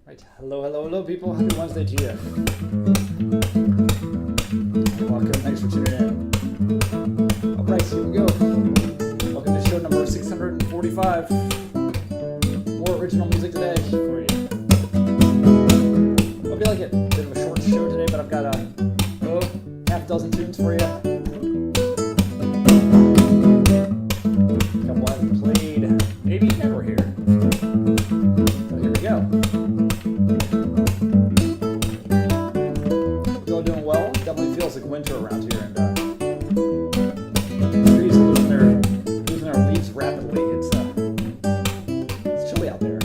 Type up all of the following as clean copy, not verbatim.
Right. Hello, hello, hello, people. Happy Wednesday to you. Welcome. Thanks for tuning in. All right, here we go. Welcome to show number 645. More original music today for you. Hope you like it. Bit of a short show today, but I've got half dozen tunes for you. A couple I haven't played, maybe never here. So here we go. Doing well. Definitely feels like winter around here, and trees are losing their leaves rapidly. It's chilly out there.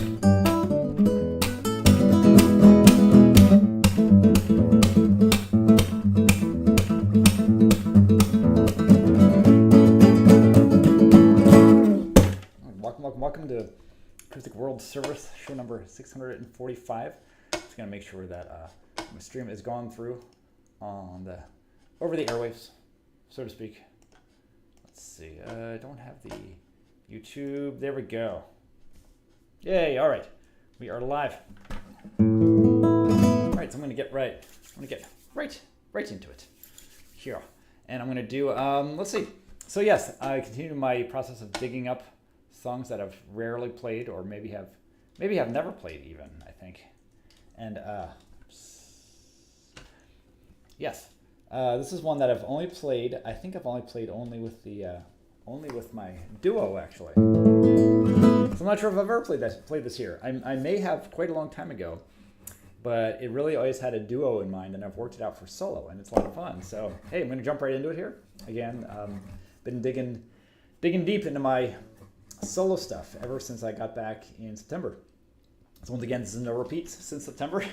Welcome to Acoustic World Service, show number 645. Just gonna make sure that my stream is gone through on over the airwaves, so to speak. Let's see. I don't have the YouTube. There we go. Yay! All right, we are live. All right, so I'm gonna get right into it here, and I'm gonna do. Let's see. So yes, I continue my process of digging up songs that I've rarely played, or maybe have never played even. I think, and yes, this is one that I've only played. I think I've only played with my duo actually. So I'm not sure if I've ever played this here. I may have quite a long time ago, but it really always had a duo in mind, and I've worked it out for solo, and it's a lot of fun. So hey, I'm gonna jump right into it here. Again, been digging deep into my solo stuff ever since I got back in September. So once again, this is no repeats since September.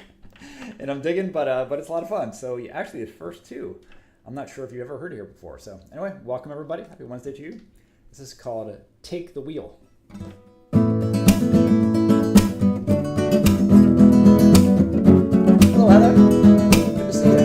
And I'm digging, but it's a lot of fun. So actually, the first two, I'm not sure if you ever heard here before. So anyway, welcome everybody. Happy Wednesday to you. This is called Take the Wheel. Hello, Heather. Good to see you.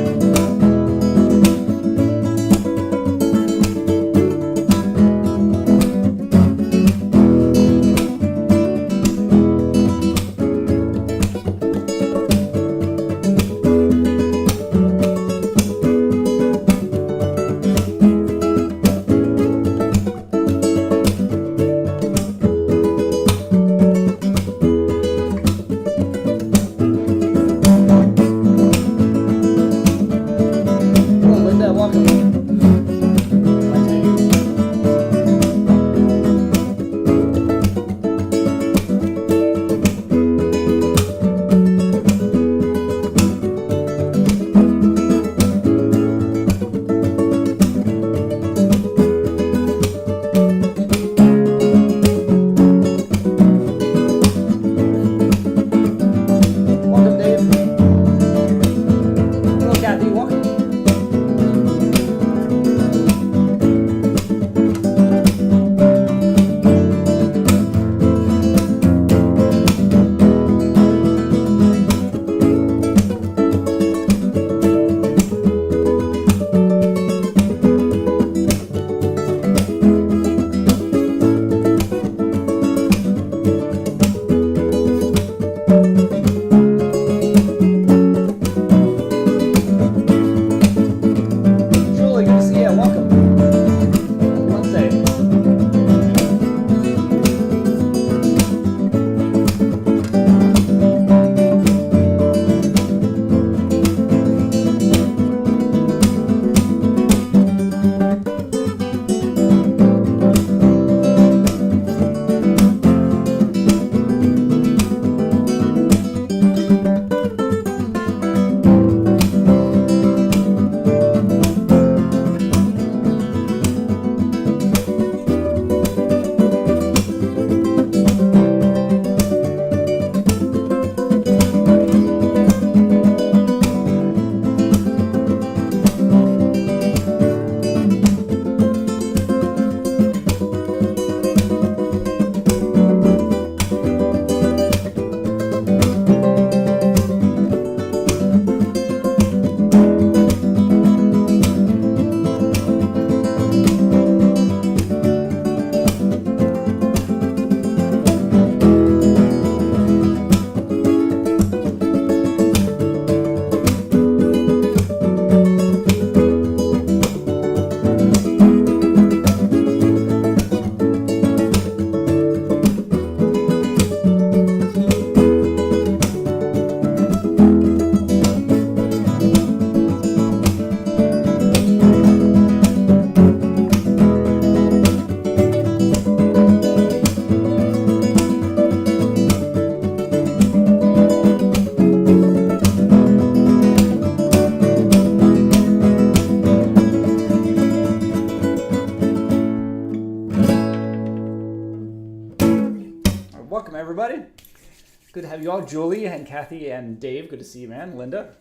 Good to have you all. Julie and Kathy and Dave, good to see you, man. Linda,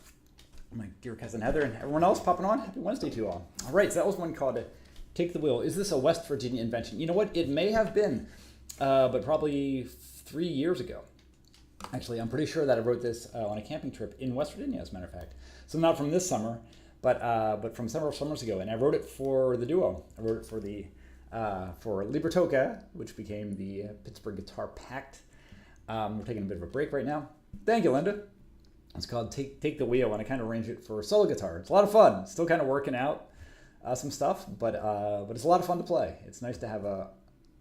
my dear cousin Heather, and everyone else popping on. Happy Wednesday to you all. All right, so that was one called Take the Wheel. Is this a West Virginia invention? You know what? It may have been, but probably 3 years ago. Actually, I'm pretty sure that I wrote this on a camping trip in West Virginia, as a matter of fact. So not from this summer, but from several summers ago. And I wrote it for the duo. I wrote it for the for Libertoka, which became the Pittsburgh Guitar Pact. We're taking a bit of a break right now. Thank you, Linda. It's called Take the Wheel, and I kind of arranged it for solo guitar. It's a lot of fun. Still kind of working out some stuff, but it's a lot of fun to play. It's nice to have a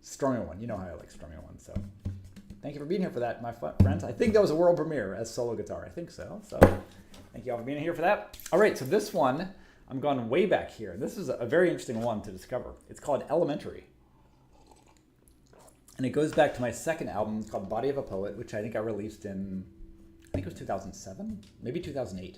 strumming one. You know how I like strumming one, so thank you for being here for that, my friends. I think that was a world premiere as solo guitar. I think so. So thank you all for being here for that. All right, so this one, I'm going way back here. This is a very interesting one to discover. It's called Elementary. And it goes back to my second album called Body of a Poet, which I think I released in, I think it was 2007, maybe 2008.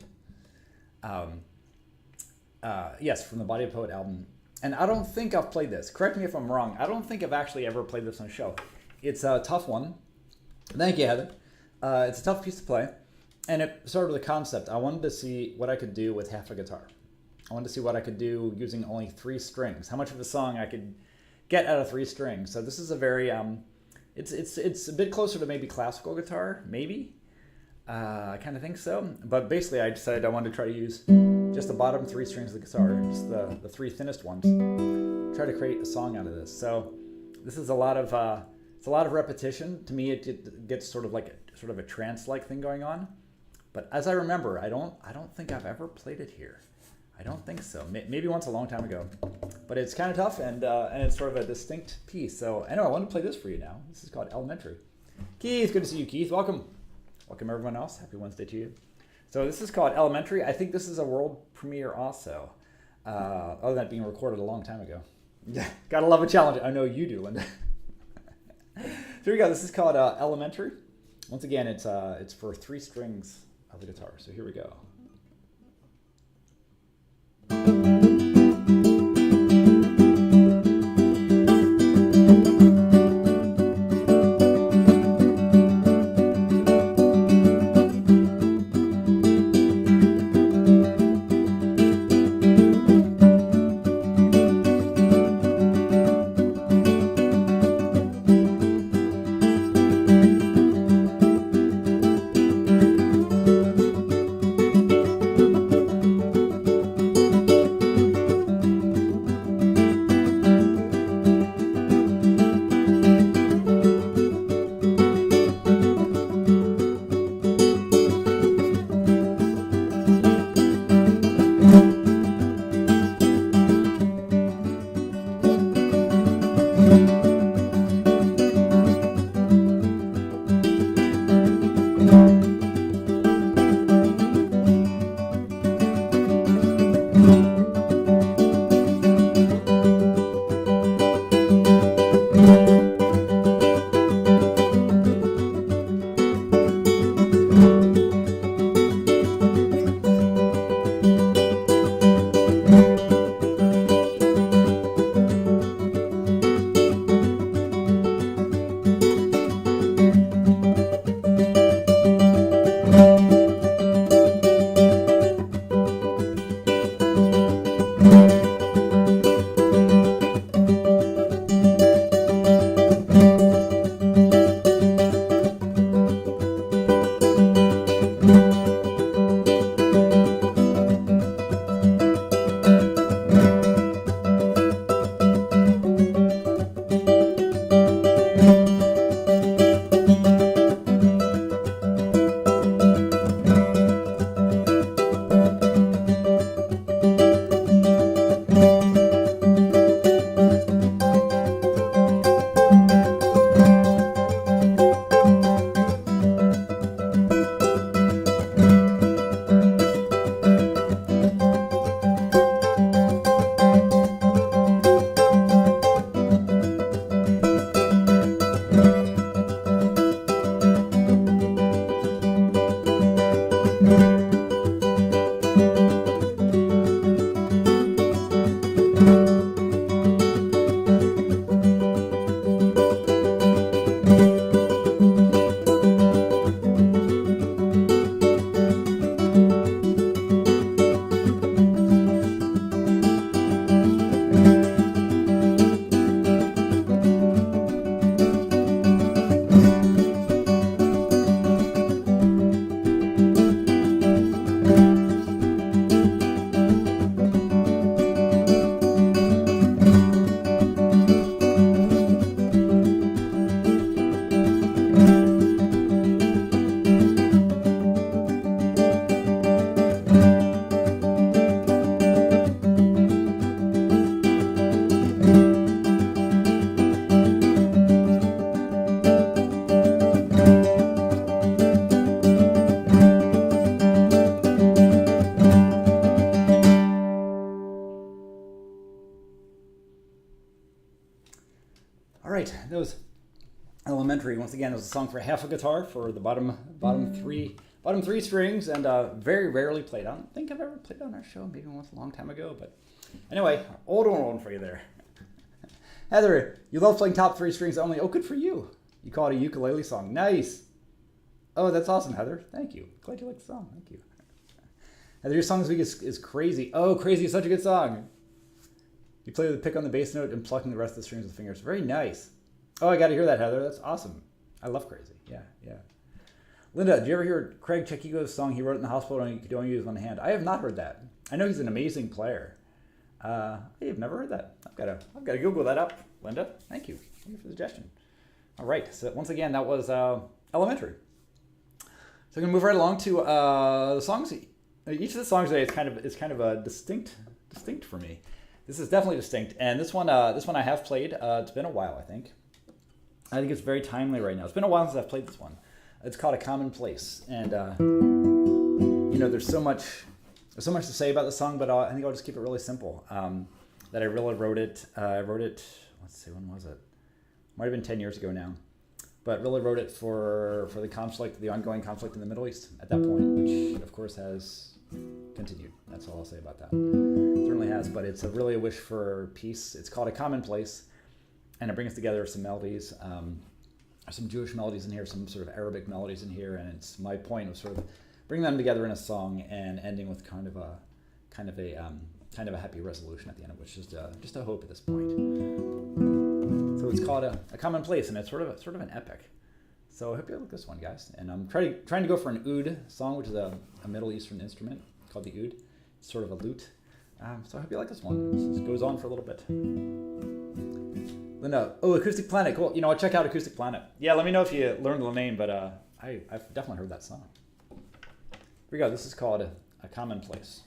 Yes, from the Body of a Poet album. And I don't think I've played this. Correct me if I'm wrong. I don't think I've actually ever played this on a show. It's a tough one. Thank you, Heather. It's a tough piece to play. And it started with a concept. I wanted to see what I could do with half a guitar. I wanted to see what I could do using only 3 strings. How much of a song I could get out of 3 strings. So this is a very, it's a bit closer to maybe classical guitar, maybe. I kind of think so. But basically I decided I wanted to try to use just the bottom 3 strings of the guitar, just the 3 thinnest ones. Try to create a song out of this. So this is a lot of, it's a lot of repetition. To me, it gets sort of a trance-like thing going on. But as I remember, I don't think I've ever played it here. I don't think so. Maybe once a long time ago. But it's kind of tough, and it's sort of a distinct piece. So anyway, I want to play this for you now. This is called Elementary. Keith, good to see you, Keith. Welcome. Welcome, everyone else. Happy Wednesday to you. So this is called Elementary. I think this is a world premiere also, other than it being recorded a long time ago. Yeah, gotta love a challenge. I know you do, Linda. So here we go. This is called Elementary. Once again, it's for 3 strings of the guitar. So here we go. that was Elementary. Once again, it was a song for half a guitar for the bottom three strings, and very rarely played. I don't think I've ever played on our show. Maybe once a long time ago, but anyway, old one for you there. Heather, you love playing top three strings only. Oh, good for you. You call it a ukulele song. Nice. Oh, that's awesome, Heather. Thank you. Glad you like the song. Thank you. Heather, your song this week is Crazy. Oh, Crazy is such a good song. You play with the pick on the bass note and plucking the rest of the strings with fingers. Very nice. Oh, I got to hear that, Heather. That's awesome. I love Crazy. Yeah. Linda, did you ever hear Craig Chekiko's song he wrote in the hospital and you could only use one hand? I have not heard that. I know he's an amazing player. I have never heard that. I've got to Google that up, Linda. Thank you. Thank you for the suggestion. All right. So once again, that was Elementary. So I'm going to move right along to the songs. Each of the songs today is kind of a distinct for me. This is definitely distinct, and this one I have played. It's been a while, I think. I think it's very timely right now. It's been a while since I've played this one. It's called A Common Place, and there's so much to say about the song, but I think I'll just keep it really simple. That I really wrote it. I wrote it. Let's see, when was it? Might have been 10 years ago now. But really wrote it for the ongoing conflict in the Middle East at that point, which of course has continued. That's all I'll say about that. It certainly has, but it's really a wish for peace. It's called A Common Place, and it brings together some melodies, some Jewish melodies in here, some sort of Arabic melodies in here, and it's my point of sort of bringing them together in a song and ending with kind of a happy resolution at the end, which is just a hope at this point. So it's called a Common Place, and it's sort of an epic. So I hope you like this one, guys. And I'm trying to go for an oud song, which is a Middle Eastern instrument called the oud. It's sort of a lute. So I hope you like this one. This goes on for a little bit. Linda, Acoustic Planet. Cool. I'll check out Acoustic Planet. Yeah, let me know if you learned the name, but I've definitely heard that song. Here we go. This is called A Common Place.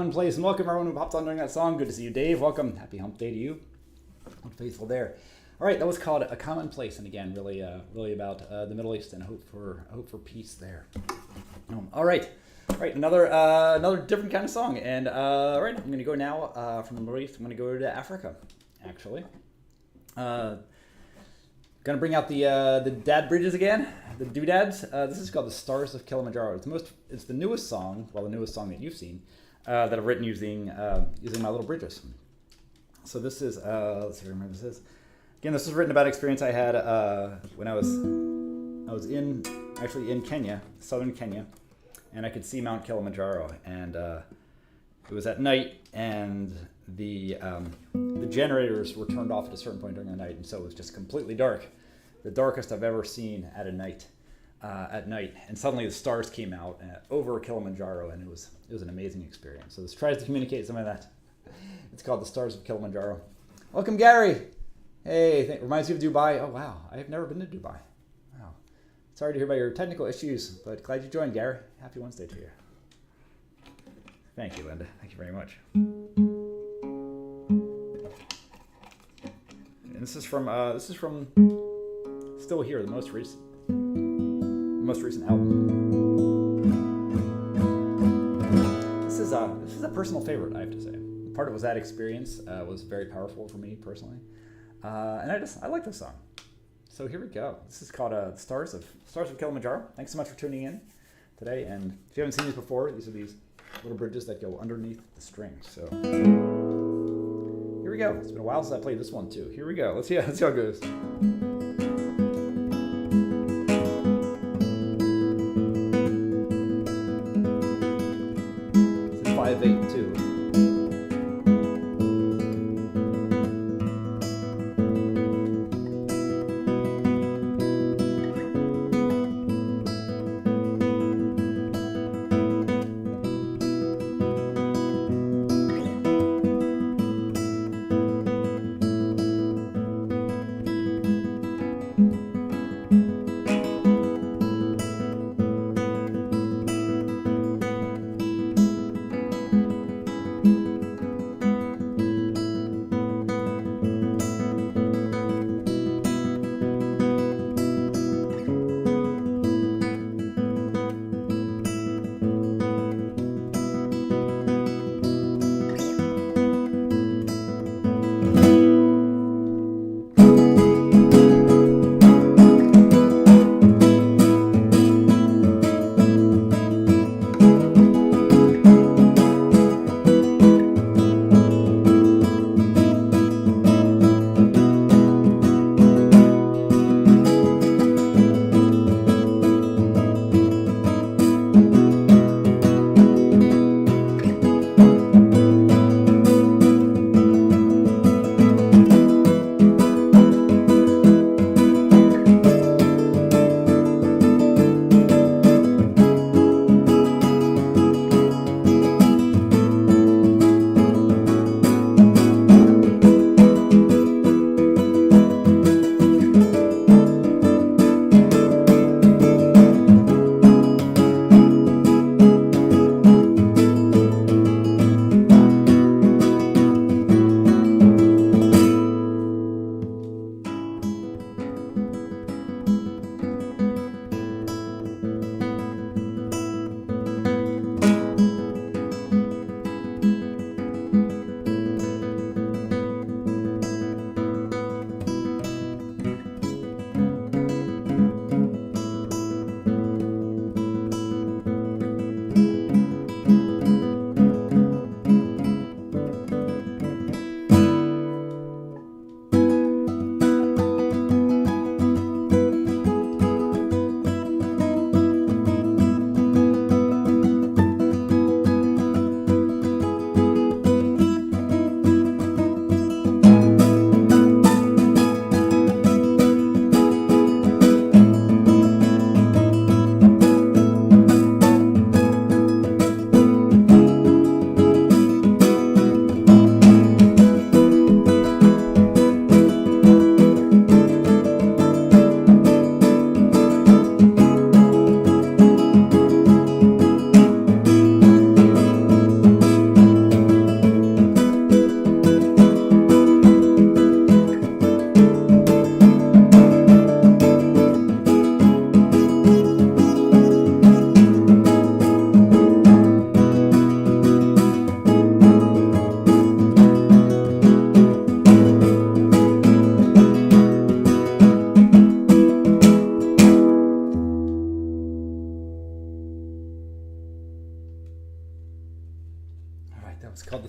Commonplace, and welcome everyone who popped on during that song. Good to see you, Dave. Welcome. Happy hump day to you. Faithful there. All right, that was called A Commonplace, and again, really about the Middle East and hope for peace there. All right, another different kind of song, and all right, I'm going to go now from the Middle East. I'm going to go to Africa, actually. Going to bring out the dad bridges again, the doodads. This is called "The Stars of Kilimanjaro." It's the newest song, the newest song that you've seen that I've written using my little bridges. So this is let's see, remember this is. Again, this was written about an experience I had when I was in Kenya, southern Kenya, and I could see Mount Kilimanjaro, and it was at night, and the generators were turned off at a certain point during the night, and so it was just completely dark, the darkest I've ever seen at night, and suddenly the stars came out over Kilimanjaro, and it was an amazing experience. So this tries to communicate some of that. It's called "The Stars of Kilimanjaro." Welcome, Gary. Hey, reminds you of Dubai. Oh, wow. I have never been to Dubai. Wow. Sorry to hear about your technical issues, but glad you joined, Gary. Happy Wednesday to you. Thank you, Linda. Thank you very much. And this is from Still Here, the most recent album. This is a personal favorite, I have to say. Part of it was that experience was very powerful for me personally. And I like this song. So here we go. This is called Stars of Kilimanjaro. Thanks so much for tuning in today. And if you haven't seen these before, these are these little bridges that go underneath the strings. So here we go. It's been a while since I played this one too. Here we go. Let's see how it goes. This is 5/8/2.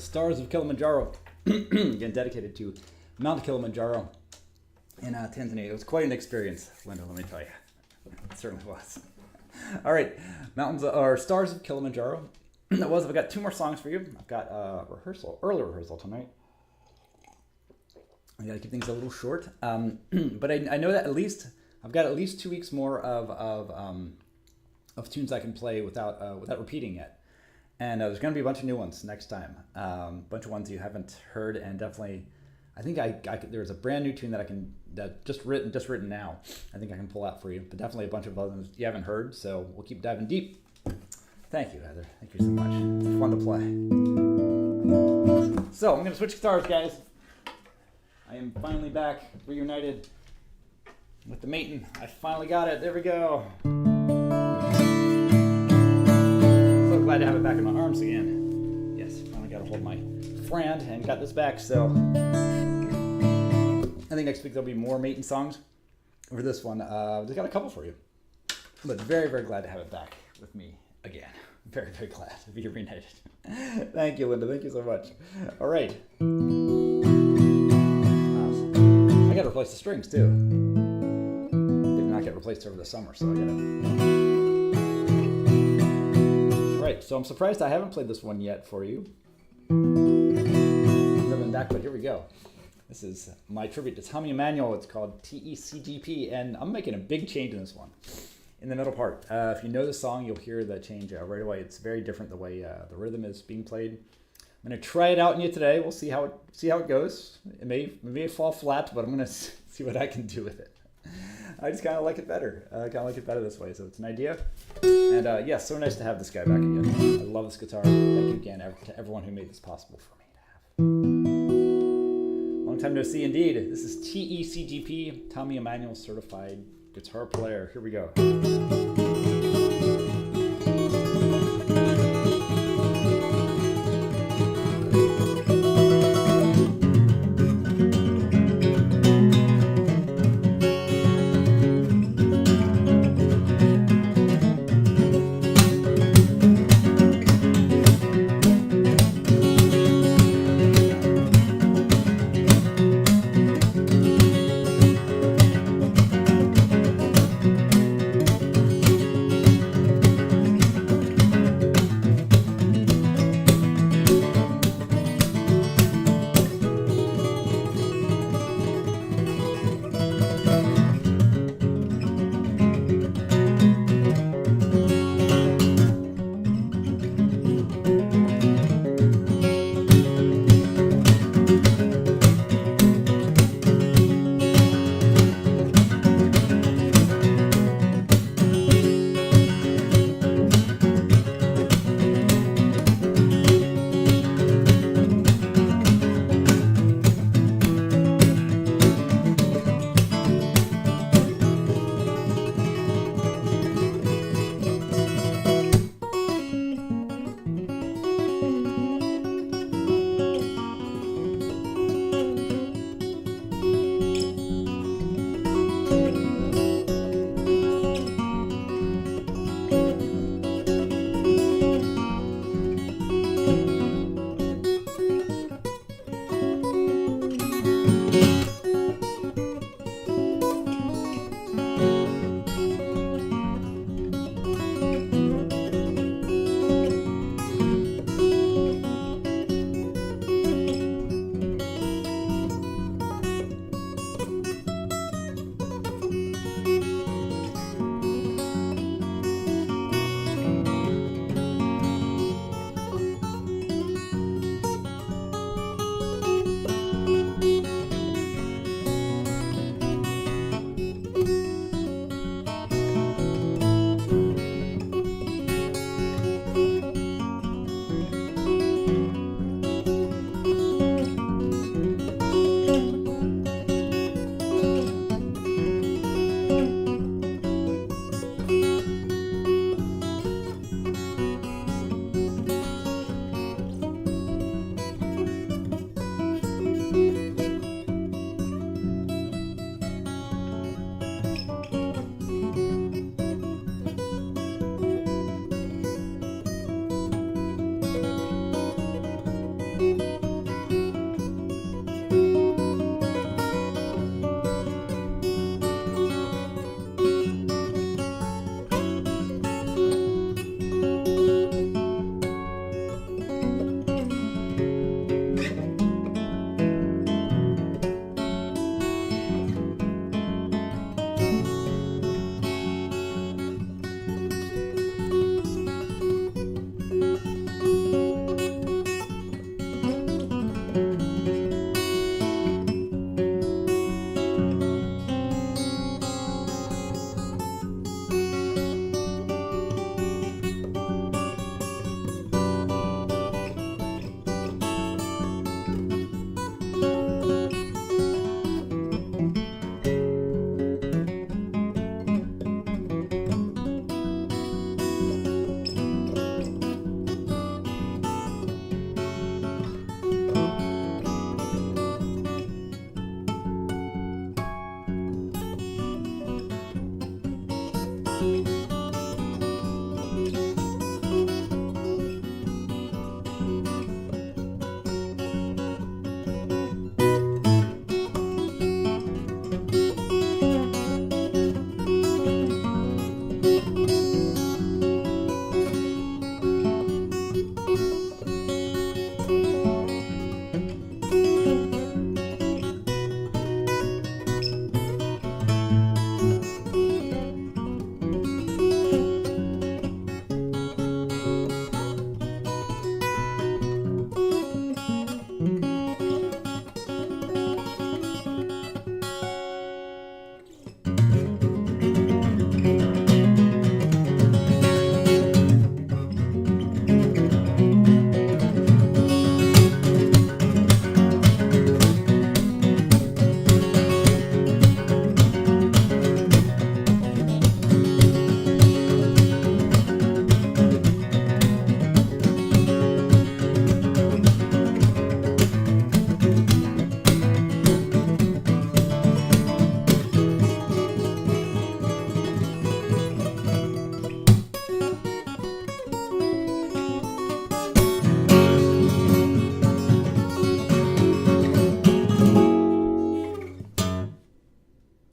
Stars of Kilimanjaro, again dedicated to Mount Kilimanjaro in Tanzania. It was quite an experience, Linda, let me tell you. It certainly was. All right, Mountains or Stars of Kilimanjaro. I've got 2 more songs for you. I've got early rehearsal tonight. I got to keep things a little short, but I know that I've got at least 2 weeks more of tunes I can play without repeating yet. And there's going to be a bunch of new ones next time. A bunch of ones you haven't heard, and definitely, I think there's a brand new tune that just written now. I think I can pull out for you, but definitely a bunch of others you haven't heard. So we'll keep diving deep. Thank you, Heather. Thank you so much. It's fun to play. So I'm going to switch guitars, guys. I am finally back, reunited with the Maton. I finally got it. There we go. Glad to have it back in my arms again. Yes, finally got to hold my friend and got this back. So I think next week there'll be more Maton songs. For this one, just got a couple for you. But very, very glad to have it back with me again. Very, very glad to be reunited. Thank you, Linda. Thank you so much. All right. I got to replace the strings too. They did not get replaced over the summer, so I got to. Right, so I'm surprised I haven't played this one yet for you. Back, but here we go. This is my tribute to Tommy Emmanuel. It's called TECGP, and I'm making a big change in this one. In the middle part, if you know the song, you'll hear the change right away. It's very different the way the rhythm is being played. I'm going to try it out on you today. We'll see how it goes. It may fall flat, but I'm going to see what I can do with it. I just kind of like it better. I kind of like it better this way, so it's an idea. And yes, so nice to have this guy back again. I love this guitar. Thank you again to everyone who made this possible for me to have. Long time no see indeed. This is TECGP, Tommy Emmanuel Certified Guitar Player. Here we go.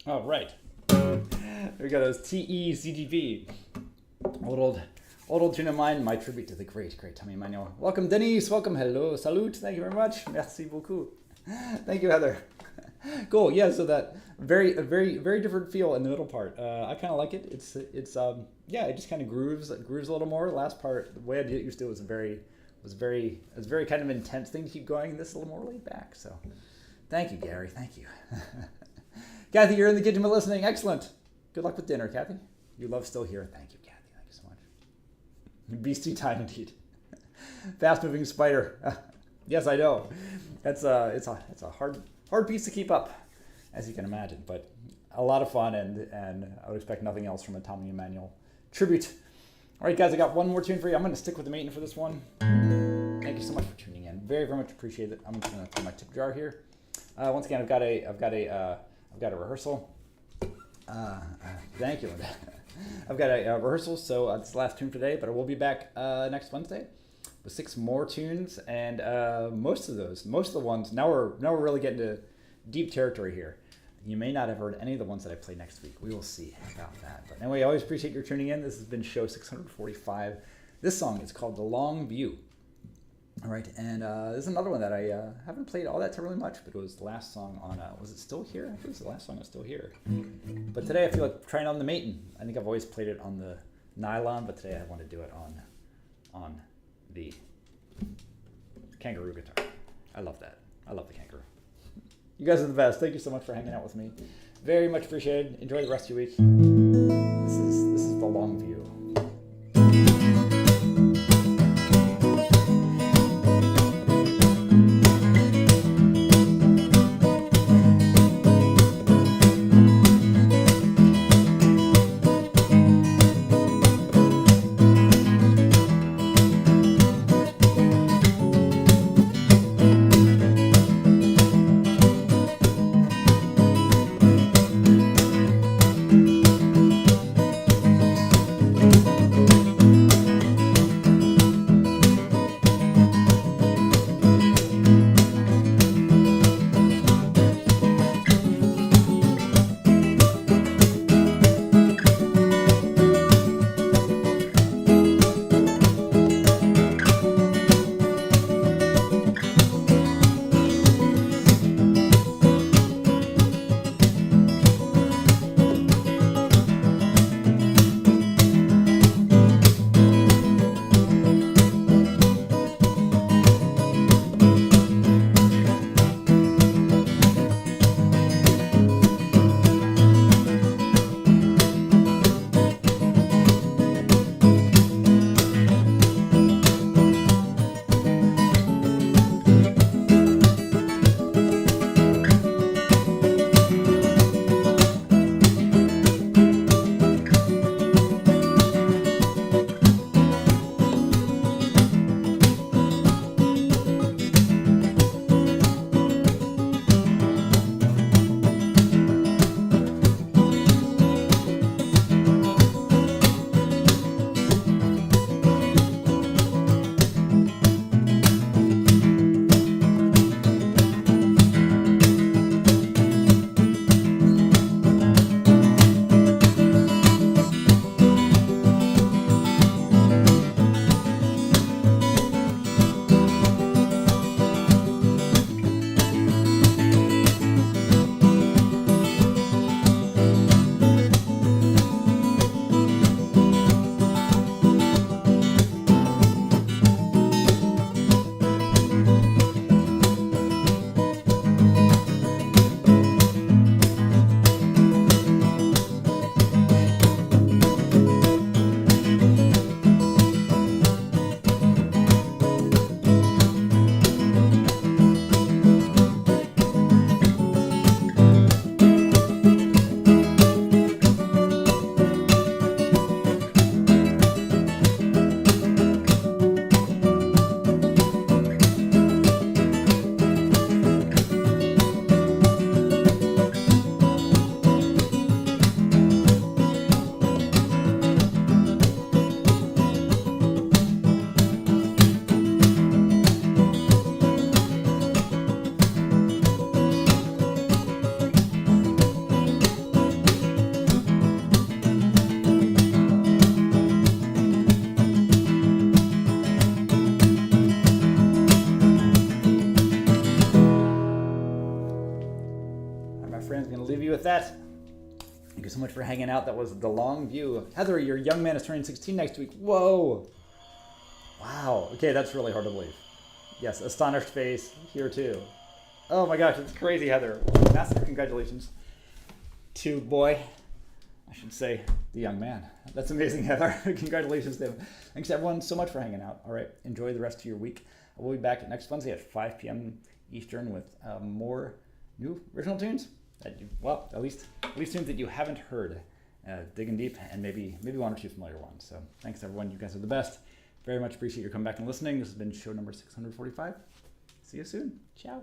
All right. There we go. Those TECGV. Old tune of mine. My tribute to the great Tommy Emmanuel. Welcome, Denise. Welcome. Hello. Salute. Thank you very much. Merci beaucoup. Thank you, Heather. Cool. Yeah. So that very different feel in the middle part. I kind of like it. It's yeah. It just kind of grooves a little more. The last part, the way I did it used to was very kind of intense thing to keep going. This is a little more laid back. So, thank you, Gary. Thank you. Kathy, you're in the kitchen but listening. Excellent. Good luck with dinner, Kathy. You love still here. Thank you, Kathy. Thank you so much. Beastie time indeed. Fast moving spider. Yes, I know. It's a hard piece to keep up, as you can imagine, but a lot of fun, and I would expect nothing else from a Tommy Emmanuel tribute. All right, guys, I got one more tune for you. I'm going to stick with the maintenance for this one. Thank you so much for tuning in. Very much appreciate it. I'm just going to throw my tip jar here. Once again, I've got a rehearsal. Thank you, Linda. I've got a rehearsal, so it's the last tune for today, but I will be back next Wednesday with 6 more tunes, and most of the ones, now we're really getting to deep territory here. You may not have heard any of the ones that I play next week. We will see about that. But anyway, I always appreciate your tuning in. This has been show 645. This song is called The Long View. All right, and this is another one that I haven't played all that terribly much, but it was the last song on, was it Still Here? I think it was the last song on Still Here. But today I feel like trying on the Maiden. I think I've always played it on the nylon, but today I want to do it on the kangaroo guitar. I love that. I love the kangaroo. You guys are the best. Thank you so much for hanging out with me. Very much appreciated. Enjoy the rest of your week. This is The Long View. friends, I'm going to leave you with that. Thank you so much for hanging out. That was The Long View. Heather, your young man is turning 16 next week. Whoa. Wow. Okay, that's really hard to believe. Yes, astonished face here too. Oh my gosh, it's crazy, Heather. Massive congratulations to boy. I should say the young man. That's amazing, Heather. Congratulations to him. Thanks everyone so much for hanging out. All right, enjoy the rest of your week. We'll be back next Wednesday at 5 p.m. Eastern with more new original tunes. At least tunes that you haven't heard. Digging deep and maybe one or two familiar ones. So thanks everyone. You guys are the best. Very much appreciate your coming back and listening. This has been show number 645. See you soon. Ciao.